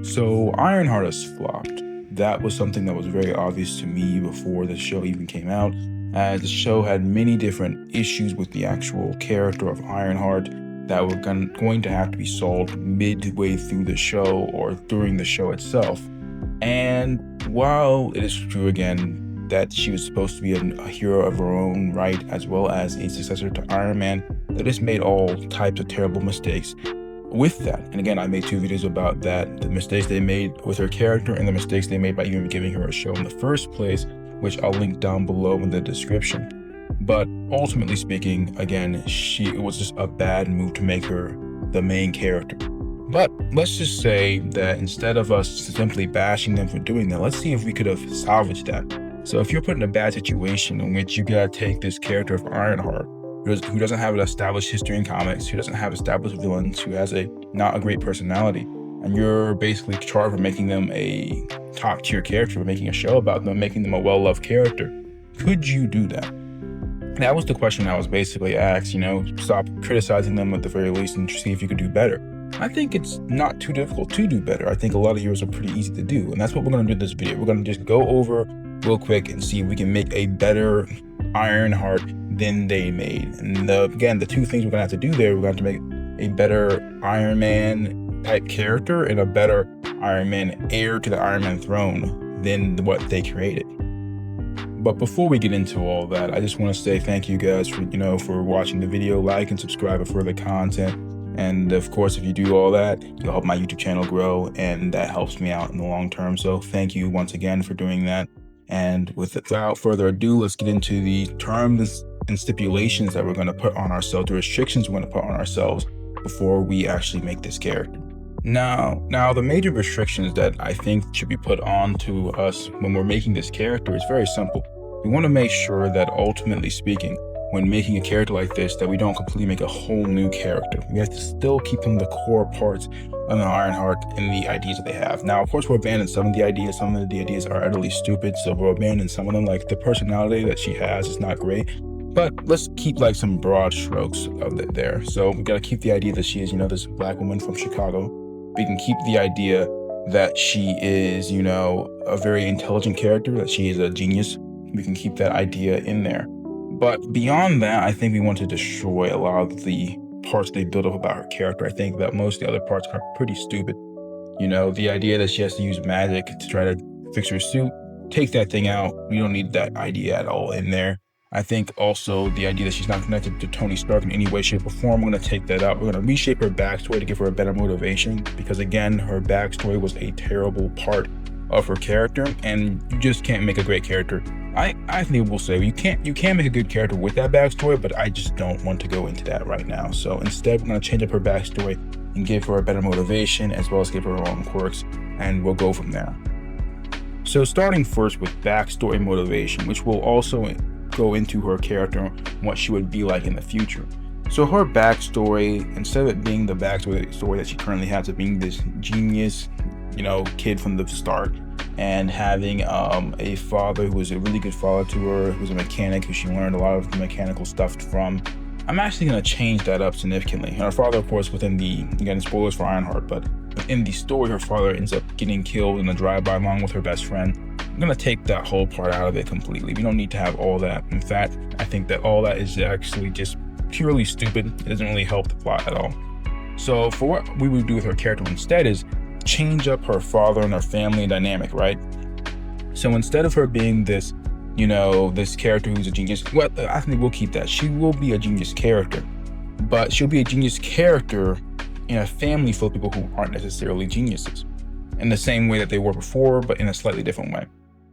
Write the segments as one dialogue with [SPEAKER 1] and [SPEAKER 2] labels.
[SPEAKER 1] So Ironheart has flopped. That was something that was very obvious to me before the show even came out, as the show had many different issues with the actual character of Ironheart that were going to have to be solved midway through the show or during the show itself. And while it is true again that she was supposed to be a hero of her own right, as well as a successor to Iron Man, that just made all types of terrible mistakes with that. And again, I made 2 videos about that, the mistakes they made with her character and the mistakes they made by even giving her a show in the first place, which I'll link down below in the description. But ultimately speaking, again, it was just a bad move to make her the main character. But let's just say that instead of us simply bashing them for doing that, let's see if we could have salvaged that. So if you're put in a bad situation in which you gotta take this character of Ironheart, who doesn't have an established history in comics, who doesn't have established villains, who has not a great personality, and you're basically charged with making them a top tier character, making a show about them, making them a well-loved character, could you do that? That was the question I was basically asked, stop criticizing them at the very least and see if you could do better. I think it's not too difficult to do better. I think a lot of heroes are pretty easy to do, and that's what we're gonna do in this video. We're gonna just go over real quick and see if we can make a better Ironheart than they made. And again, the 2 things we're gonna have to do there, we're going to make a better Iron Man type character and a better Iron Man heir to the Iron Man throne than what they created. But before we get into all that, I just want to say thank you guys for watching the video, like and subscribe for further content. And of course, if you do all that, you'll help my YouTube channel grow, and that helps me out in the long term. So thank you once again for doing that. And without further ado, let's get into the terms and stipulations that we're going to put on ourselves, the restrictions we're going to put on ourselves before we actually make this character. Now, the major restrictions that I think should be put on to us when we're making this character is very simple. We want to make sure that, ultimately speaking, when making a character like this, that we don't completely make a whole new character. We have to still keep them the core parts of the Ironheart and the ideas that they have. Now, of course, we're abandoning some of the ideas. Some of the ideas are utterly stupid, so we're abandoning some of them. Like the personality that she has is not great. But let's keep like some broad strokes of it there. So we got to keep the idea that she is, this black woman from Chicago. We can keep the idea that she is, a very intelligent character, that she is a genius. We can keep that idea in there. But beyond that, I think we want to destroy a lot of the parts they build up about her character. I think that most of the other parts are pretty stupid. The idea that she has to use magic to try to fix her suit, take that thing out. We don't need that idea at all in there. I think also the idea that she's not connected to Tony Stark in any way, shape, or form, we're going to take that out. We're going to reshape her backstory to give her a better motivation, because again, her backstory was a terrible part of her character, and you just can't make a great character. I think we'll say you can make a good character with that backstory, but I just don't want to go into that right now. So instead, we're going to change up her backstory and give her a better motivation, as well as give her her own quirks, and we'll go from there. So starting first with backstory motivation, which will also go into her character and what she would be like in the future. So her backstory, instead of it being the backstory that she currently has of being this genius, kid from the start, and having a father who was a really good father to her, who was a mechanic who she learned a lot of mechanical stuff from, I'm actually going to change that up significantly. And her father, of course, again, spoilers for Ironheart, but in the story, her father ends up getting killed in a drive-by along with her best friend. I'm going to take that whole part out of it completely. We don't need to have all that. In fact, I think that all that is actually just purely stupid. It doesn't really help the plot at all. So for what we would do with her character instead is change up her father and her family dynamic, right? So instead of her being this, this character who's a genius, well, I think we'll keep that. She will be a genius character, but she'll be a genius character in a family full of people who aren't necessarily geniuses, in the same way that they were before, but in a slightly different way.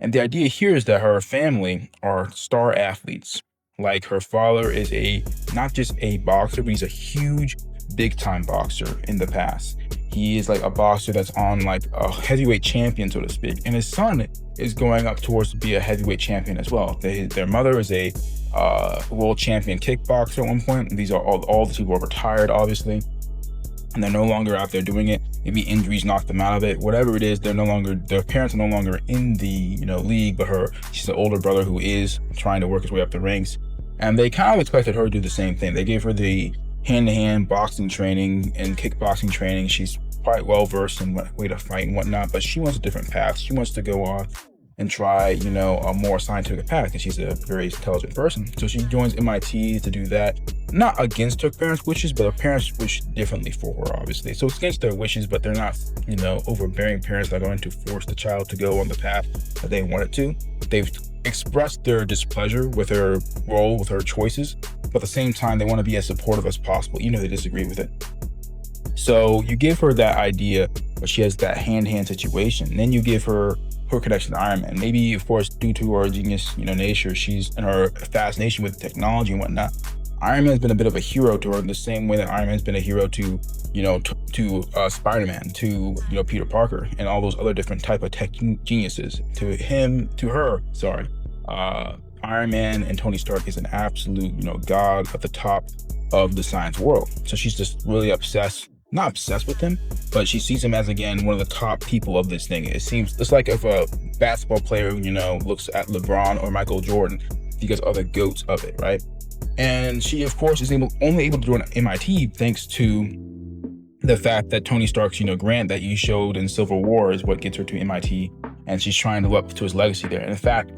[SPEAKER 1] And the idea here is that her family are star athletes. Like her father is not just a boxer, but he's a huge, big time boxer in the past. He is like a boxer that's on like a heavyweight champion, so to speak. And his son is going up towards to be a heavyweight champion as well. Their mother is a world champion kickboxer at one point. These are all the people are retired, obviously. And they're no longer out there doing it. Maybe injuries knocked them out of it. Whatever it is, their parents are no longer in the league, but she's an older brother who is trying to work his way up the ranks. And they kind of expected her to do the same thing. They gave her the hand-to-hand boxing training and kickboxing training. She's quite well versed in what way to fight and whatnot, but she wants a different path. She wants to go on and try, a more scientific path, because she's a very intelligent person. So she joins MIT to do that, not against her parents' wishes, but her parents wish differently for her, obviously. So it's against their wishes, but they're not, overbearing parents that are going to force the child to go on the path that they want it to. They've expressed their displeasure with her role, with her choices, but at the same time, they want to be as supportive as possible, even if they disagree with it. So you give her that idea, but she has that hand-hand situation. Then you give her connection to Iron Man. Maybe, of course, due to her genius, nature, she's in her fascination with technology and whatnot. Iron Man's been a bit of a hero to her in the same way that Iron Man's been a hero to, Spider-Man, to, Peter Parker, and all those other different type of tech geniuses. Iron Man and Tony Stark is an absolute, god at the top of the science world. So she's just really not obsessed with him, but she sees him as, again, one of the top people of this thing. It seems it's like if a basketball player, looks at LeBron or Michael Jordan, because are the goats of it, right? And she, of course, is only able to join MIT thanks to the fact that Tony Stark's, grant that you showed in Civil War is what gets her to MIT, and she's trying to live up to his legacy there. And in fact,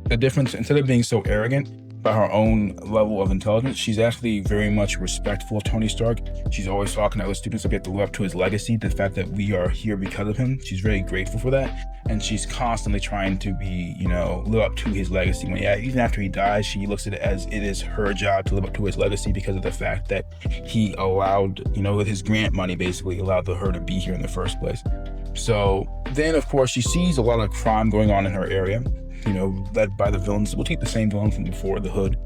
[SPEAKER 1] the difference, instead of being so arrogant by her own level of intelligence, she's actually very much respectful of Tony Stark. She's always talking to other students that we have to live up to his legacy, the fact that we are here because of him. She's very grateful for that. And she's constantly trying to be, live up to his legacy. Even after he dies, she looks at it as it is her job to live up to his legacy because of the fact that he allowed, with his grant money, basically allowed her to be here in the first place. So then, of course, she sees a lot of crime going on in her area, led by the villains. We'll take the same villain from before, the Hood.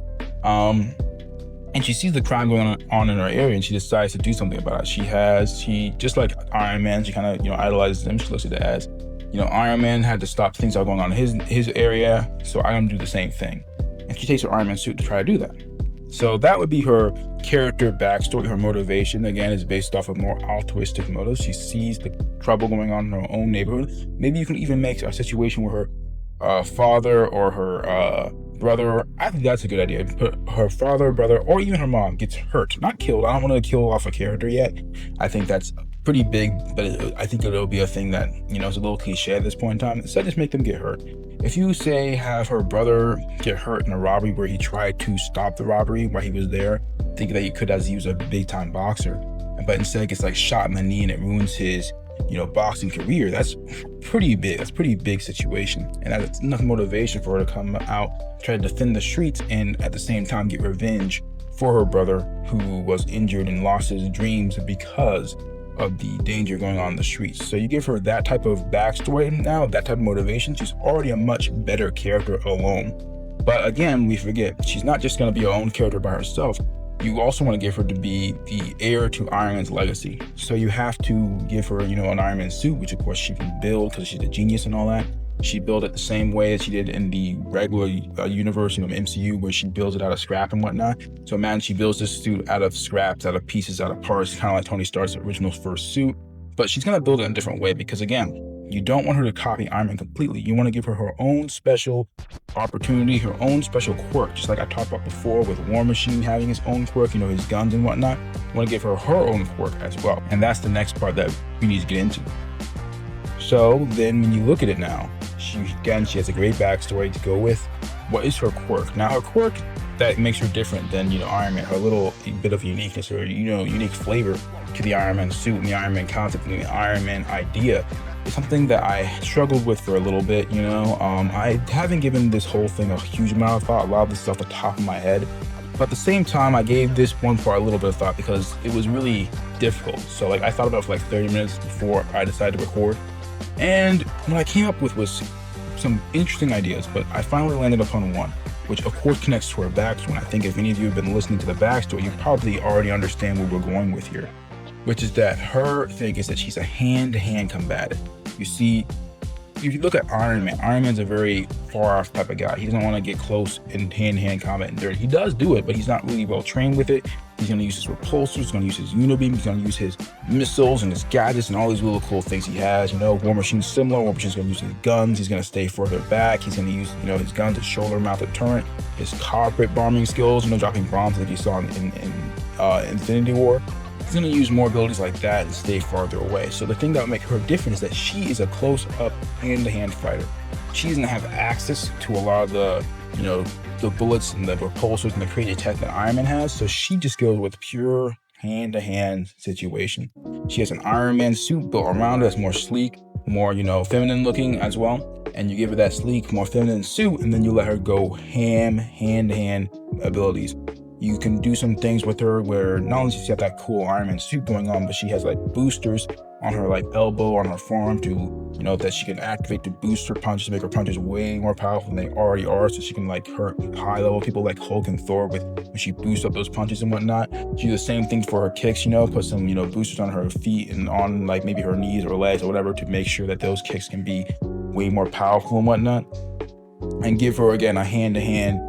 [SPEAKER 1] And she sees the crime going on in her area, and she decides to do something about it. She just like Iron Man, she kind of, idolizes him. She looks at it as, Iron Man had to stop things that are going on in his area, so I'm going to do the same thing. And she takes her Iron Man suit to try to do that. So that would be her character backstory. Her motivation, again, is based off of more altruistic motives. She sees the trouble going on in her own neighborhood. Maybe you can even make a situation where her father or her brother, I think that's a good idea. Put her father, brother, or even her mom gets hurt, not killed. I don't want to kill off a character yet. I think that's pretty big, but I think it'll be a thing that, is a little cliche at this point in time. Instead, just make them get hurt. If you say have her brother get hurt in a robbery where he tried to stop the robbery while he was there, thinking that he could, as he was a big time boxer, but instead gets like shot in the knee and it ruins his boxing career, that's pretty big. That's a pretty big situation. And that's enough motivation for her to come out, try to defend the streets, and at the same time get revenge for her brother who was injured and lost his dreams because of the danger going on in the streets. So you give her that type of backstory now, that type of motivation, she's already a much better character alone. But again, we forget, she's not just going to be her own character by herself. You also want to give her to be the heir to Iron Man's legacy. So you have to give her, an Iron Man suit, which of course she can build because she's a genius and all that. She built it the same way as she did in the regular universe, MCU, where she builds it out of scrap and whatnot. So imagine she builds this suit out of scraps, out of pieces, out of parts, kind of like Tony Stark's original first suit. But she's going to build it in a different way because, again, you don't want her to copy Iron Man completely. You want to give her her own special opportunity, her own special quirk, just like I talked about before with War Machine having his own quirk, his guns and whatnot. You want to give her her own quirk as well. And that's the next part that we need to get into. So then when you look at it now, she has a great backstory to go with. What is her quirk? Now, her quirk that makes her different than, Iron Man, her little bit of uniqueness or, unique flavor to the Iron Man suit and the Iron Man concept and the Iron Man idea is something that I struggled with for a little bit, I haven't given this whole thing a huge amount of thought, a lot of this stuff off the top of my head. But at the same time, I gave this one part a little bit of thought because it was really difficult. So I thought about it for 30 minutes before I decided to record. And what I came up with was some interesting ideas, but I finally landed upon one, which of course connects to her backstory. I think if any of you have been listening to the backstory, you probably already understand where we're going with here, which is that her thing is that she's a hand-to-hand combatant. You see, if you look at Iron Man's a very far-off type of guy. He doesn't want to get close in hand-to-hand combat and dirty. He does do it, but he's not really well trained with it. He's going to use his repulsors, he's going to use his unibeam, he's going to use his missiles and his gadgets and all these little cool things he has. War Machine's similar. War Machine's going to use his guns. He's going to stay further back. He's going to use, his guns, his shoulder-mounted turret, his carpet bombing skills, dropping bombs that you saw in Infinity War. She's going to use more abilities like that and stay farther away. So the thing that would make her different is that she is a close-up, hand-to-hand fighter. She doesn't have access to a lot of the, the bullets and the repulsors and the crazy tech that Iron Man has. So she just goes with pure hand-to-hand situation. She has an Iron Man suit built around her that's more sleek, more, feminine looking as well. And you give her that sleek, more feminine suit, and then you let her go hand-to-hand abilities. You can do some things with her where not only does she have that cool Iron Man suit going on, but she has like boosters on her like elbow, on her forearm to, that she can activate to boost her punches, make her punches way more powerful than they already are. So she can like hurt high level people like Hulk and Thor with when she boosts up those punches and whatnot. She do the same thing for her kicks, put some, boosters on her feet and on like maybe her knees or legs or whatever to make sure that those kicks can be way more powerful and whatnot. And give her again a hand-to-hand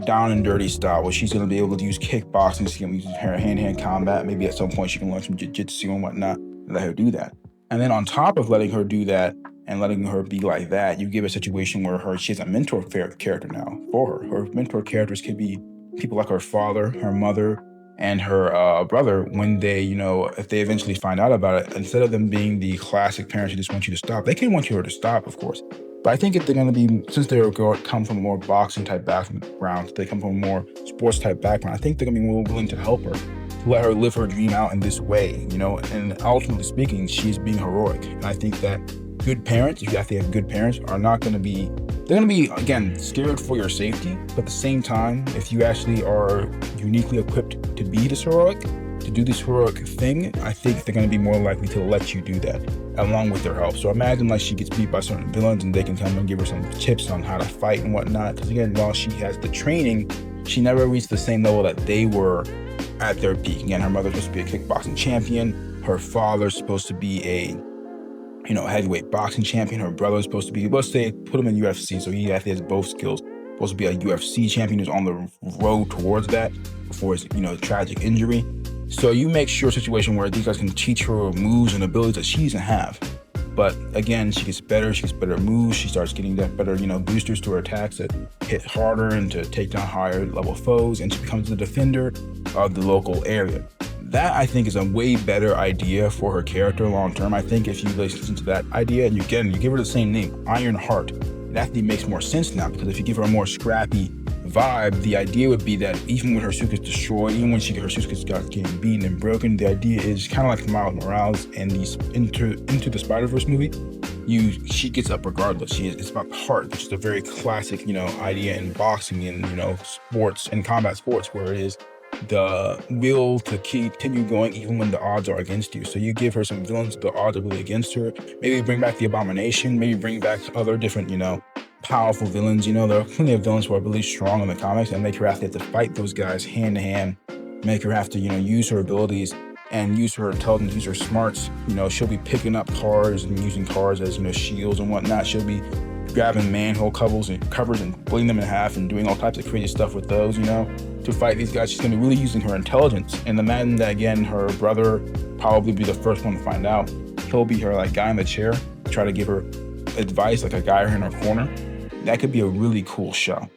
[SPEAKER 1] down and dirty style where she's going to be able to use kickboxing. She can use her hand-to-hand combat. Maybe at some point she can learn some jiu-jitsu and whatnot and let her do that. And then on top of letting her do that and letting her be like that, you give a situation where she has a mentor character now for her. Her mentor characters could be people like her father, her mother, and her brother. When they, if they eventually find out about it, instead of them being the classic parents who just want you to stop, they can want you to stop, of course. But I think if they're going to be, since they come from a more boxing type background, they come from a more sports type background, I think they're going to be more willing to help her, to let her live her dream out in this way, and ultimately speaking, she's being heroic. And I think that good parents, if you have to have good parents, are not going to be, they're going to be, again, scared for your safety. But at the same time, if you actually are uniquely equipped to be this heroic, to do this heroic thing, I think they're going to be more likely to let you do that along with their help. So imagine like she gets beat by certain villains and they can come and give her some tips on how to fight and whatnot. Because again, while she has the training, she never reached the same level that they were at their peak. Again, her mother's supposed to be a kickboxing champion. Her father's supposed to be a heavyweight boxing champion. Her brother's supposed to be, let's say, put him in UFC. So he has both skills. Supposed to be a UFC champion who's on the road towards that before his, tragic injury. So you make sure a situation where these guys can teach her moves and abilities that she doesn't have. But again, she gets better moves. She starts getting that better, boosters to her attacks that hit harder and to take down higher level foes. And she becomes the defender of the local area. That, I think, is a way better idea for her character long term. I think if you listen to that idea and you give her the same name, IronHeart, it actually makes more sense now, because if you give her a more scrappy vibe, the idea would be that even when her suit gets destroyed, even when her suit gets getting beaten and broken, the idea is kind of like Miles Morales and these Into the Spider-Verse movie. She gets up regardless. It's about heart, which is a very classic, idea in boxing and sports and combat sports, where it is the will to continue going even when the odds are against you. So you give her some villains, the odds are really against her. Maybe bring back the Abomination. Maybe bring back other different, powerful villains. There are plenty of villains who are really strong in the comics, and make her have to fight those guys hand to hand. Make her have to, use her abilities and use her intelligence, use her smarts. She'll be picking up cars and using cars as, shields and whatnot. She'll be grabbing manhole covers and splitting them in half and doing all types of crazy stuff with those, to fight these guys. She's going to be really using her intelligence. And imagine that, again, her brother probably be the first one to find out. He'll be her guy in the chair, try to give her advice, like a guy in her corner. That could be a really cool show.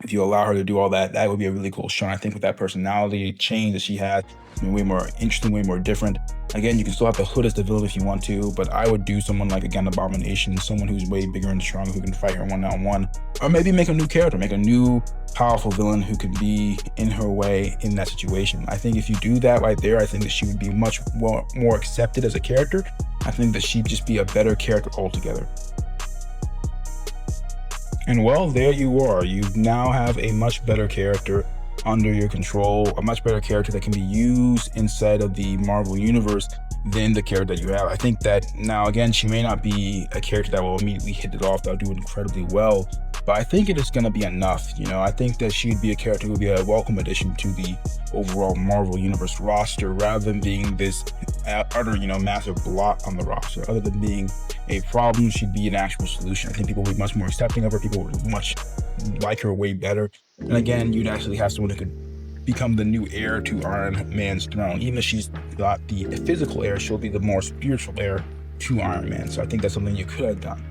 [SPEAKER 1] If you allow her to do all that, that would be a really cool show. And I think with that personality change that she has, way more interesting, way more different. Again, you can still have the hood as the villain if you want to, but I would do someone like, again, Abomination, someone who's way bigger and stronger, who can fight her one-on-one. Or maybe make a new character, make a new powerful villain who can be in her way in that situation. I think if you do that right there, I think that she would be much more accepted as a character. I think that she'd just be a better character altogether. And well, there you are. You now have a much better character under your control, a much better character that can be used inside of the Marvel universe than the character that you have. I think that now, again, she may not be a character that will immediately hit it off, that'll do incredibly well, but I think it is going to be enough. I think that she'd be a character who would be a welcome addition to the overall Marvel universe roster, rather than being this utter, massive blot on the roster. Other than being a problem, she'd be an actual solution. I think people would be much more accepting of her. People would much like her way better. And again, you'd actually have someone who could become the new heir to Iron Man's throne. Even if she's not the physical heir, she'll be the more spiritual heir to Iron Man. So I think that's something you could have done.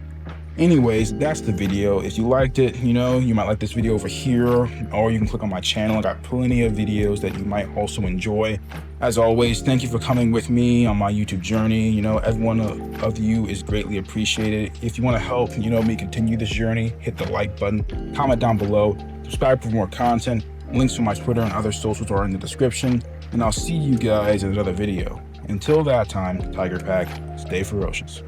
[SPEAKER 1] Anyways, that's the video. If you liked it, you know, you might like this video over here, or you can click on my channel. I got plenty of videos that you might also enjoy. As always, thank you for coming with me on my YouTube journey. You know, every one of you is greatly appreciated. If you want to help, you know, me continue this journey, hit the like button, comment down below, subscribe for more content. Links to my Twitter and other socials are in the description, and I'll see you guys in another video. Until that time, Tiger Pack, stay ferocious.